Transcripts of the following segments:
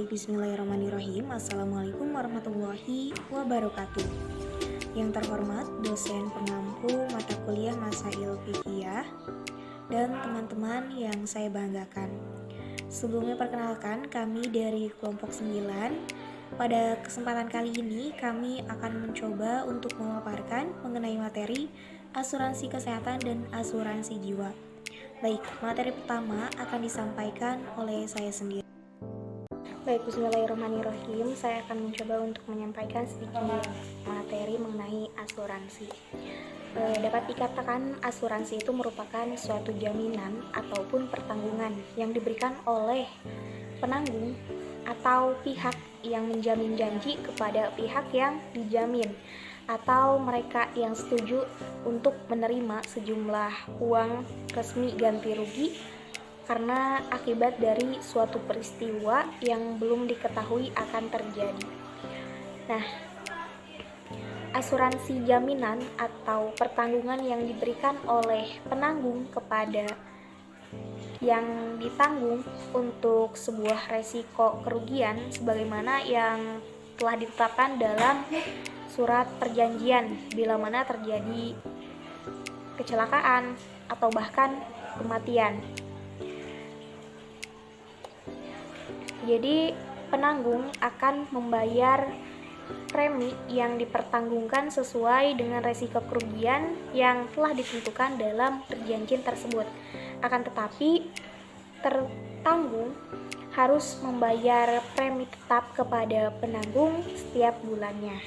Bismillahirrahmanirrahim. Assalamualaikum warahmatullahi wabarakatuh. Yang terhormat dosen pengampu mata kuliah Masail Fiqhiyah dan teman-teman yang saya banggakan. Sebelumnya perkenalkan, kami dari kelompok 9. Pada kesempatan kali ini kami akan mencoba untuk memaparkan mengenai materi asuransi kesehatan dan asuransi jiwa. Baik, materi pertama akan disampaikan oleh saya sendiri. Baik, bismillahirrahmanirrahim. Saya akan mencoba untuk menyampaikan sedikit materi mengenai asuransi. Dapat dikatakan asuransi itu merupakan suatu jaminan ataupun pertanggungan yang diberikan oleh penanggung atau pihak yang menjamin janji kepada pihak yang dijamin, atau mereka yang setuju untuk menerima sejumlah uang resmi ganti rugi karena akibat dari suatu peristiwa yang belum diketahui akan terjadi. Nah, asuransi jaminan atau pertanggungan yang diberikan oleh penanggung kepada yang ditanggung untuk sebuah resiko kerugian sebagaimana yang telah ditetapkan dalam surat perjanjian bila mana terjadi kecelakaan atau bahkan kematian. Jadi penanggung akan membayar premi yang dipertanggungkan sesuai dengan resiko kerugian yang telah ditentukan dalam perjanjian tersebut. Akan tetapi tertanggung harus membayar premi tetap kepada penanggung setiap bulannya.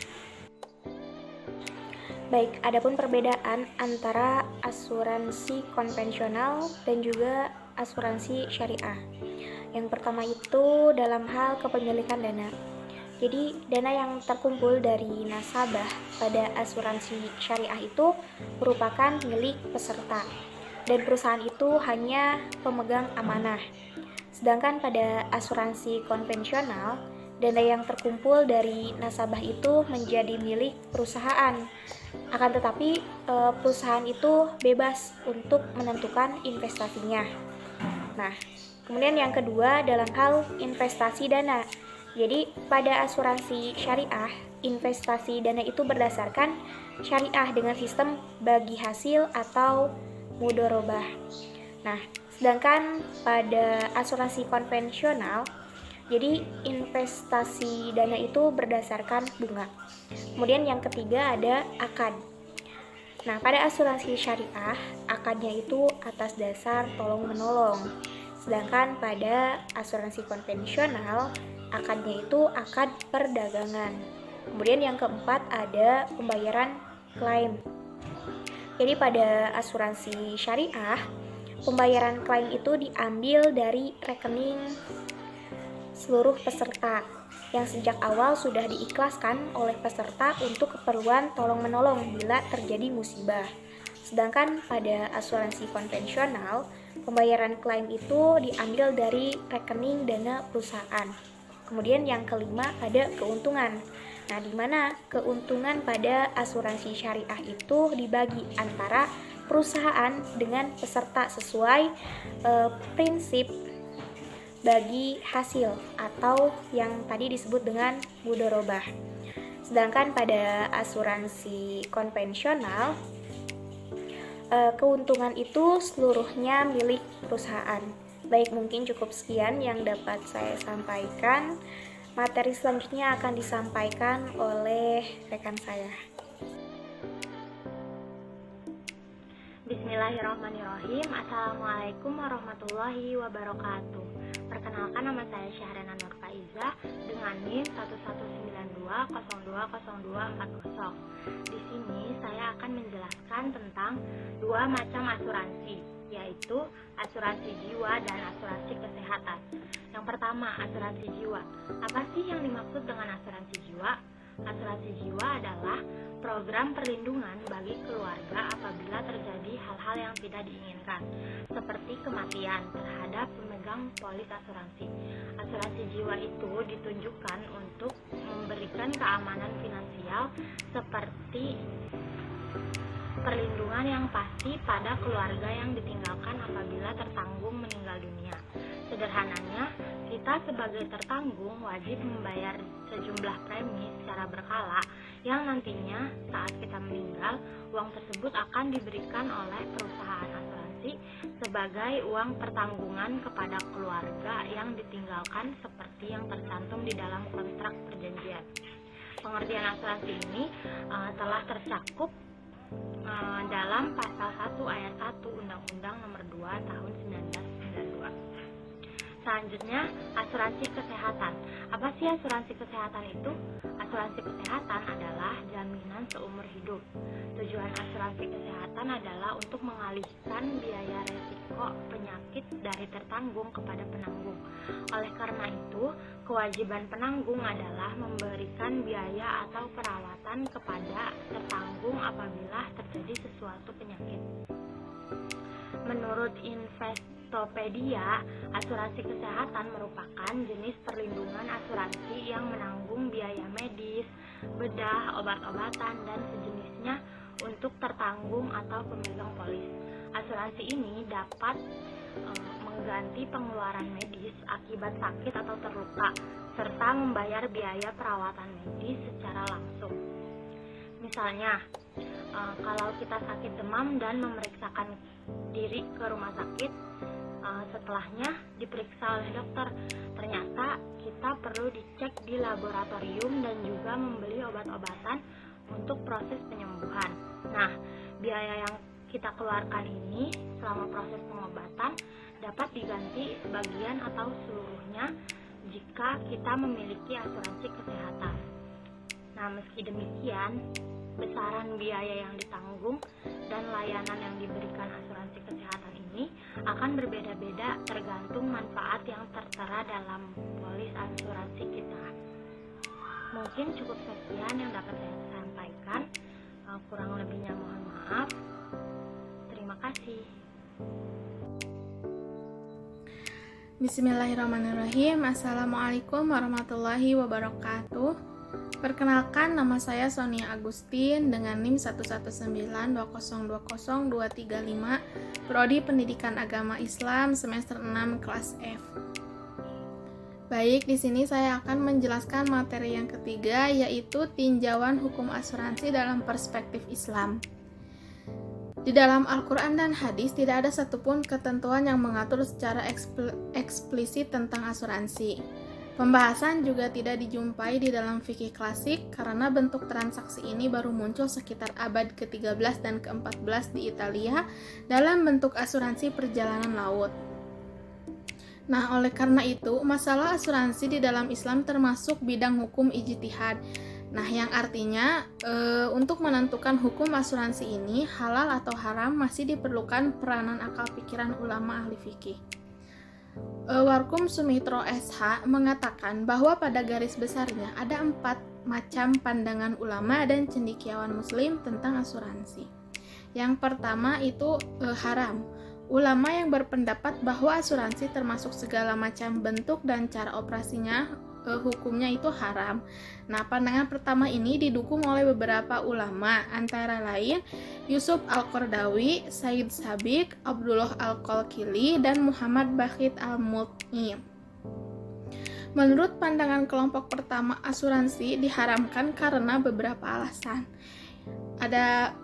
Baik, adapun perbedaan antara asuransi konvensional dan juga asuransi syariah. Yang pertama itu dalam hal kepemilikan dana. Jadi dana yang terkumpul dari nasabah pada asuransi syariah itu merupakan milik peserta dan perusahaan itu hanya pemegang amanah. Sedangkan pada asuransi konvensional, dana yang terkumpul dari nasabah itu menjadi milik perusahaan. Akan tetapi perusahaan itu bebas untuk menentukan investasinya. Nah, kemudian yang kedua dalam hal investasi dana. Jadi pada asuransi syariah, investasi dana itu berdasarkan syariah dengan sistem bagi hasil atau mudharabah. Nah, sedangkan pada asuransi konvensional, jadi investasi dana itu berdasarkan bunga. Kemudian yang ketiga ada akad. Nah, pada asuransi syariah, akadnya itu atas dasar tolong-menolong. Sedangkan pada asuransi konvensional, akadnya itu akad perdagangan. Kemudian yang keempat ada pembayaran klaim. Jadi pada asuransi syariah, pembayaran klaim itu diambil dari rekening seluruh peserta yang sejak awal sudah diikhlaskan oleh peserta untuk keperluan tolong-menolong bila terjadi musibah. Sedangkan pada asuransi konvensional, pembayaran klaim itu diambil dari rekening dana perusahaan. Kemudian yang kelima ada keuntungan. Nah, di mana keuntungan pada asuransi syariah itu dibagi antara perusahaan dengan peserta sesuai prinsip bagi hasil atau yang tadi disebut dengan mudharabah. Sedangkan pada asuransi konvensional, keuntungan itu seluruhnya milik perusahaan. Baik, mungkin cukup sekian yang dapat saya sampaikan. Materi selanjutnya akan disampaikan oleh rekan saya. Bismillahirrahmanirrahim. Assalamualaikum warahmatullahi wabarakatuh. Perkenalkan, nama saya Syahrana Nur Faizah dengan NIM 1192020240. Di sini saya akan menjelaskan tentang dua macam asuransi, yaitu asuransi jiwa dan asuransi kesehatan. Yang pertama, asuransi jiwa. Apa sih yang dimaksud dengan asuransi jiwa? Asuransi jiwa adalah program perlindungan bagi keluarga apabila terjadi hal-hal yang tidak diinginkan, seperti kematian terhadap pemegang polis asuransi. Asuransi jiwa itu ditunjukkan untuk memberikan keamanan finansial seperti perlindungan yang pasti pada keluarga yang ditinggalkan apabila tertanggung meninggal dunia. Sederhananya, Kita sebagai tertanggung wajib membayar sejumlah premi secara berkala yang nantinya saat kita meninggal, uang tersebut akan diberikan oleh perusahaan asuransi sebagai uang pertanggungan kepada keluarga yang ditinggalkan seperti yang tercantum di dalam kontrak perjanjian. Pengertian asuransi ini telah tercakup dalam pasal 1 ayat 1 Undang-Undang Nomor 2 Tahun 1992. Selanjutnya, asuransi kesehatan. Apa sih asuransi kesehatan itu? Asuransi kesehatan adalah jaminan seumur hidup. Tujuan asuransi kesehatan adalah untuk mengalihkan biaya resiko penyakit dari tertanggung kepada penanggung. Oleh karena itu, kewajiban penanggung adalah memberikan biaya atau perawatan kepada tertanggung apabila terjadi sesuatu penyakit. Menurut Investopedia, asuransi kesehatan merupakan jenis perlindungan asuransi yang menanggung biaya medis, bedah, obat-obatan, dan sejenisnya untuk tertanggung atau pemegang polis. Asuransi ini dapat mengganti pengeluaran medis akibat sakit atau terluka, serta membayar biaya perawatan medis secara langsung. Misalnya, kalau kita sakit demam dan memeriksakan diri ke rumah sakit, setelahnya diperiksa oleh dokter, ternyata kita perlu dicek di laboratorium dan juga membeli obat-obatan untuk proses penyembuhan. Nah, biaya yang kita keluarkan ini selama proses pengobatan dapat diganti sebagian atau seluruhnya jika kita memiliki asuransi kesehatan. Nah, meski demikian, besaran biaya yang ditanggung dan layanan yang diberikan asuransi kesehatan ini akan berbeda-beda tergantung manfaat yang tertera dalam polis asuransi kita. Mungkin cukup sekian yang dapat saya sampaikan. Kurang lebihnya mohon maaf. Terima kasih. Bismillahirrahmanirrahim. Assalamualaikum warahmatullahi wabarakatuh. Perkenalkan, nama saya Sonia Agustin dengan NIM 11920202235, Prodi Pendidikan Agama Islam semester 6 kelas F. Baik, di sini saya akan menjelaskan materi yang ketiga, yaitu tinjauan hukum asuransi dalam perspektif Islam. Di dalam Al-Quran dan hadis tidak ada satupun ketentuan yang mengatur secara eksplisit tentang asuransi. Pembahasan juga tidak dijumpai di dalam fikih klasik karena bentuk transaksi ini baru muncul sekitar abad ke-13 dan ke-14 di Italia dalam bentuk asuransi perjalanan laut. Nah, oleh karena itu, masalah asuransi di dalam Islam termasuk bidang hukum ijtihad. Nah, yang artinya untuk menentukan hukum asuransi ini halal atau haram masih diperlukan peranan akal pikiran ulama ahli fikih. Warkum Sumitro SH mengatakan bahwa pada garis besarnya ada 4 macam pandangan ulama dan cendekiawan muslim tentang asuransi. Yang pertama itu haram. Ulama yang berpendapat bahwa asuransi termasuk segala macam bentuk dan cara operasinya hukumnya itu haram. Nah, pandangan pertama ini didukung oleh beberapa ulama, antara lain Yusuf Al-Qardawi, Said Sabiq, Abdullah Al-Qalqili, dan Muhammad Bakhit Al-Mut'im. Menurut pandangan kelompok pertama, asuransi diharamkan karena beberapa alasan. Ada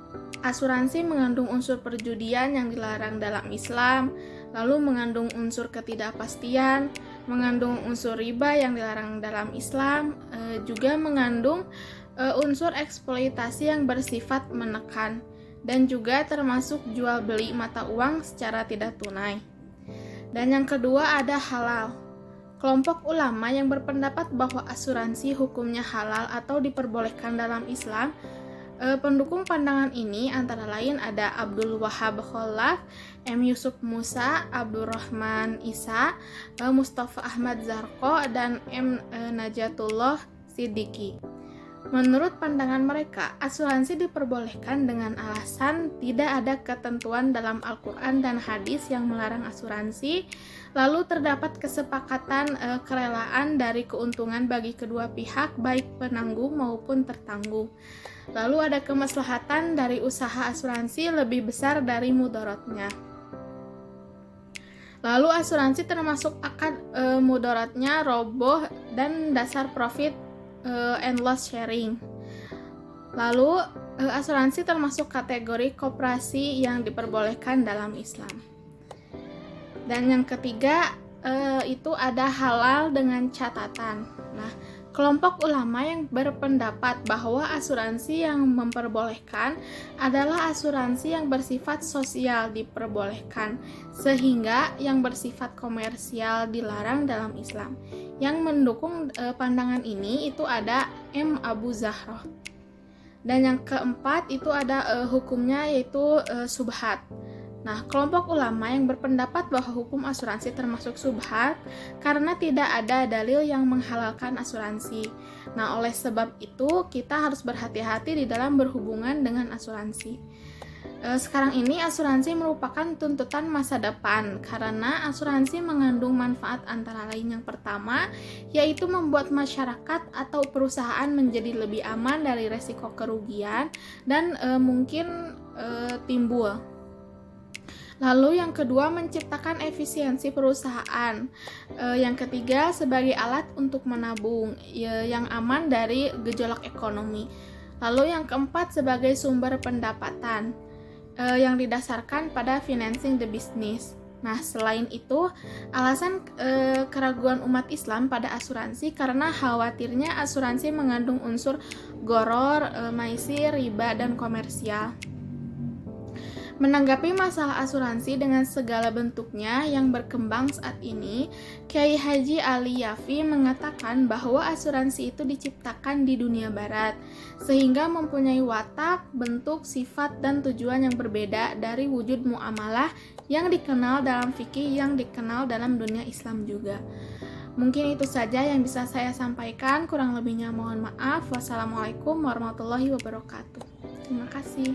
asuransi mengandung unsur perjudian yang dilarang dalam Islam, lalu mengandung unsur ketidakpastian, mengandung unsur riba yang dilarang dalam Islam, juga mengandung unsur eksploitasi yang bersifat menekan, dan juga termasuk jual beli mata uang secara tidak tunai. Dan yang kedua ada halal. Kelompok ulama yang berpendapat bahwa asuransi hukumnya halal atau diperbolehkan dalam Islam. Pendukung pandangan ini antara lain ada Abdul Wahab Khalaf, M. Yusuf Musa, Abdurrahman Isa, Mustafa Ahmad Zarko, dan M. Najatullah Siddiqi. Menurut pandangan mereka, asuransi diperbolehkan dengan alasan tidak ada ketentuan dalam Al-Quran dan hadis yang melarang asuransi, lalu terdapat kesepakatan kerelaan dari keuntungan bagi kedua pihak, baik penanggung maupun tertanggung. Lalu ada kemaslahatan dari usaha asuransi lebih besar dari mudaratnya. Lalu asuransi termasuk akad mudaratnya, roboh, dan dasar profit and loss sharing. Lalu asuransi termasuk kategori koperasi yang diperbolehkan dalam Islam. Dan yang ketiga itu ada halal dengan catatan. Nah, kelompok ulama yang berpendapat bahwa asuransi yang memperbolehkan adalah asuransi yang bersifat sosial diperbolehkan, sehingga yang bersifat komersial dilarang dalam Islam. Yang mendukung pandangan ini itu ada M. Abu Zahroh. Dan yang keempat itu ada hukumnya yaitu subhat. Nah, kelompok ulama yang berpendapat bahwa hukum asuransi termasuk subhat karena tidak ada dalil yang menghalalkan asuransi. Nah, oleh sebab itu kita harus berhati-hati di dalam berhubungan dengan asuransi. Sekarang ini asuransi merupakan tuntutan masa depan karena asuransi mengandung manfaat antara lain yang pertama yaitu membuat masyarakat atau perusahaan menjadi lebih aman dari resiko kerugian dan mungkin timbul. Lalu yang kedua menciptakan efisiensi perusahaan. Yang ketiga sebagai alat untuk menabung yang aman dari gejolak ekonomi. Lalu yang keempat sebagai sumber pendapatan yang didasarkan pada financing the business. Nah, selain itu, alasan keraguan umat Islam pada asuransi karena khawatirnya asuransi mengandung unsur gharar, maisir, riba, dan komersial. Menanggapi masalah asuransi dengan segala bentuknya yang berkembang saat ini, Kiai Haji Ali Yafi mengatakan bahwa asuransi itu diciptakan di dunia barat, sehingga mempunyai watak, bentuk, sifat, dan tujuan yang berbeda dari wujud muamalah yang dikenal dalam fikih yang dikenal dalam dunia Islam juga. Mungkin itu saja yang bisa saya sampaikan, kurang lebihnya mohon maaf. Wassalamualaikum warahmatullahi wabarakatuh. Terima kasih.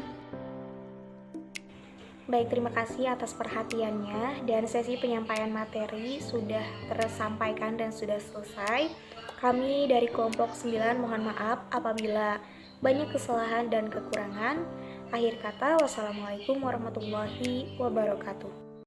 Baik, terima kasih atas perhatiannya dan sesi penyampaian materi sudah tersampaikan dan sudah selesai. Kami dari kelompok 9 mohon maaf apabila banyak kesalahan dan kekurangan. Akhir kata, wassalamualaikum warahmatullahi wabarakatuh.